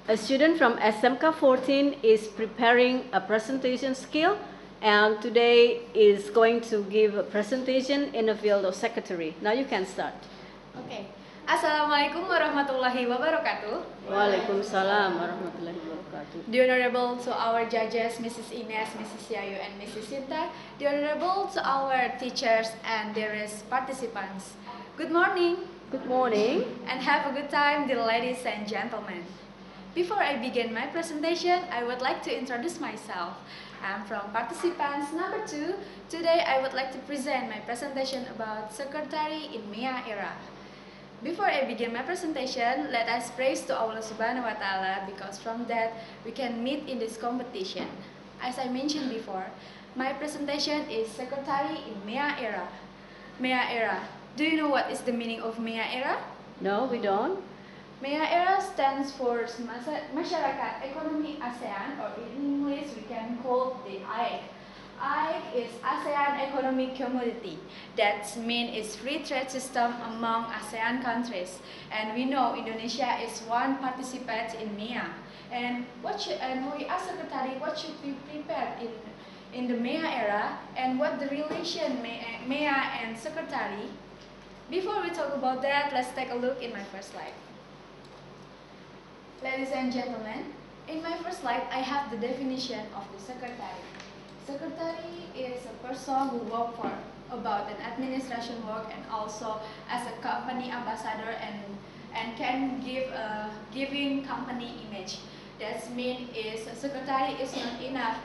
A student from SMK 14 is preparing a presentation skill and today is going to give a presentation in the field of secretary. Now you can start. Okay. Assalamualaikum warahmatullahi wabarakatuh. Waalaikumsalam warahmatullahi wabarakatuh. The Honorable to our judges, Mrs. Ines, Mrs. Yayu, and Mrs. Sinta. The Honorable to our teachers and dearest participants. Good morning. Good morning. And have a good time, dear ladies and gentlemen. Before I begin my presentation, I would like to introduce myself. I'm from participants number 2. Today I would like to present my presentation about secretary in MEA era. Before I begin my presentation, let us praise to Allah Subhanahu wa Ta'ala because from that we can meet in this competition. As I mentioned before, my presentation is secretary in MEA era. MEA era. Do you know what is the meaning of MEA era? No, we don't. MEA era stands for Masyarakat Ekonomi ASEAN, or in English we can call the AEC. AEC is ASEAN Economic Community. That means it's free trade system among ASEAN countries. And we know Indonesia is one participant in MEA. And we ask Secretary what should be prepared in the MEA era and what the relation MEA and Secretary. Before we talk about that, let's take a look in my first slide. Ladies and gentlemen, in my first slide, I have the definition of the secretary. Secretary is a person who works for about an administration work and also as a company ambassador and can give a giving company image. That means is a secretary is not enough.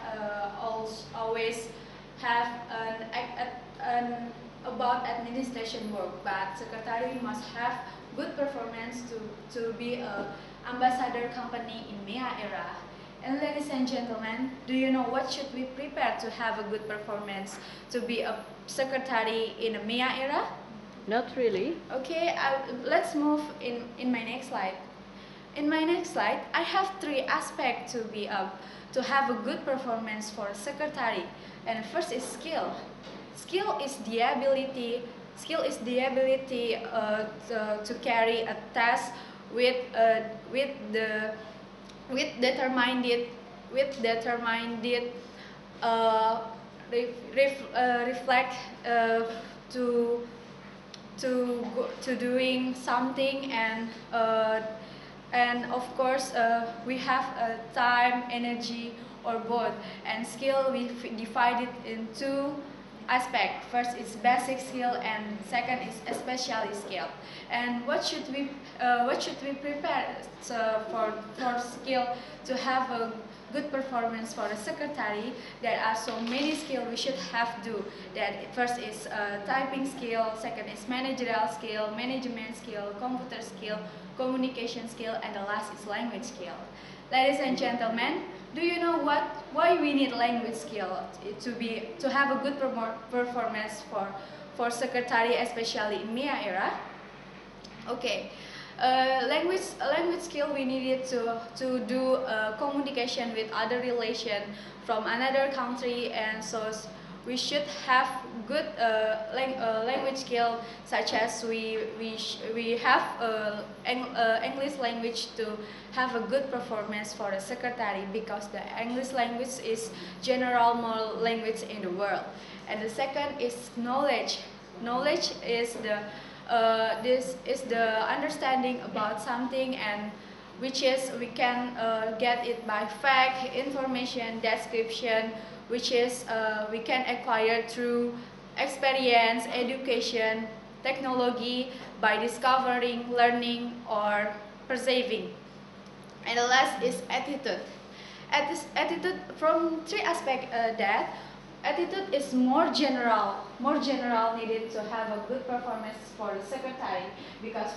Always have an about administration work, but secretary must have good performance to be a ambassador company in MEA era. And ladies and gentlemen, do you know what should we prepare to have a good performance to be a secretary in a MEA era? Not really. Okay, let's move in my next slide. In my next slide, I have 3 aspects to have a good performance for a secretary. And first is skill. Skill is the ability to carry a task with determined reflect to doing something and of course we have time, energy, or both. And skill we divide it in 2 aspect. First is basic skill and second is specialist skill. And what should we prepare for skill to have a good performance for a secretary? There are so many skills we should have do. That first is typing skill, second is managerial skill, management skill, computer skill, communication skill, and the last is language skill. Ladies and gentlemen, do you know why we need language skill to have a good performance for secretary, especially in MEA era? Okay, language skill we needed to do communication with other relation from another country, and so we should have good language skill, such as we have English language to have a good performance for a secretary, because the English language is general language in the world. And the second is knowledge. Knowledge is this is the understanding about something, and which is we can get it by fact, information, description, which is we can acquire through experience, education, technology, by discovering, learning, or perceiving. And the last is attitude. Attitude from 3 aspects that attitude is more general needed to have a good performance for the secretary, because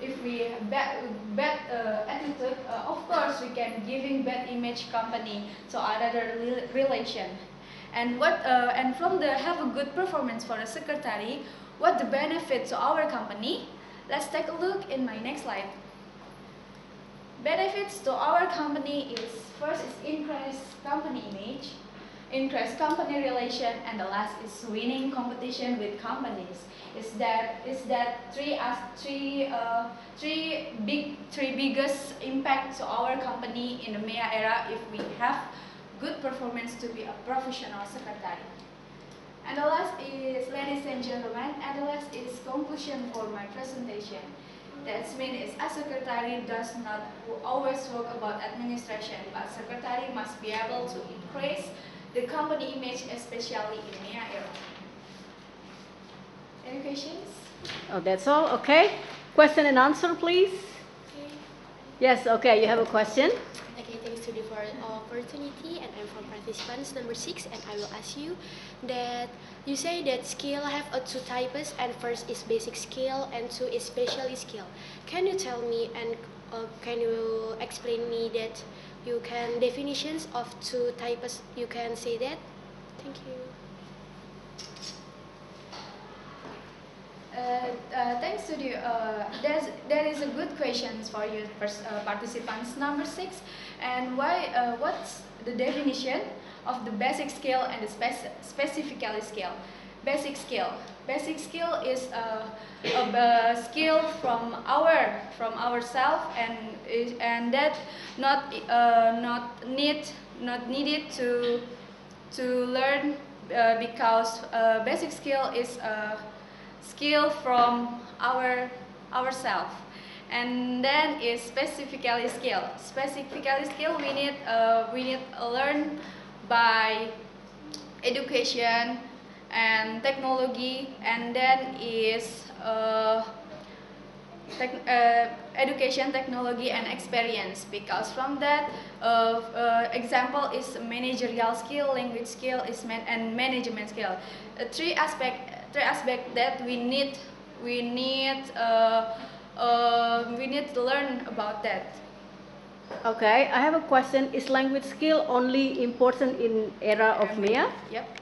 if we bad attitude, of course we can giving bad image company to other relation. And from the have a good performance for the secretary, what the benefit to our company? Let's take a look in my next slide. Benefits to our company is first is increase company image. interest company relation, and the last is winning competition with companies. Is that three biggest impact to our company in the MEA era if we have good performance to be a professional secretary. And the last is, ladies and gentlemen, and the last is conclusion for my presentation. That means a secretary does not always work about administration, but secretary must be able to increase the company image, especially in MEA era. Any questions? Oh, that's all? Okay. Question and answer, please. Okay. Yes, okay, you have a question? Okay, thanks to the for opportunity, and I'm from participants number 6, and I will ask you that you say that skill have two types, and first is basic skill and two is specialist skill. Can you tell me and can you explain me that you can definitions of two types? You can say that. Thank you. Thanks to the there is a good questions for you participants number 6, and why what's the definition of the basic skill and the specifically skill. Basic skill is a skill from ourselves, and that not needed to learn because basic skill is skill from ourselves, and then is specifically skill. Specifically skill we need learn by education and technology, and then is education, technology, and experience. Because from that, example is managerial skill, language skill, and management skill. Three aspect that we need to learn about that. Okay, I have a question. Is language skill only important in era of MEA? Yep.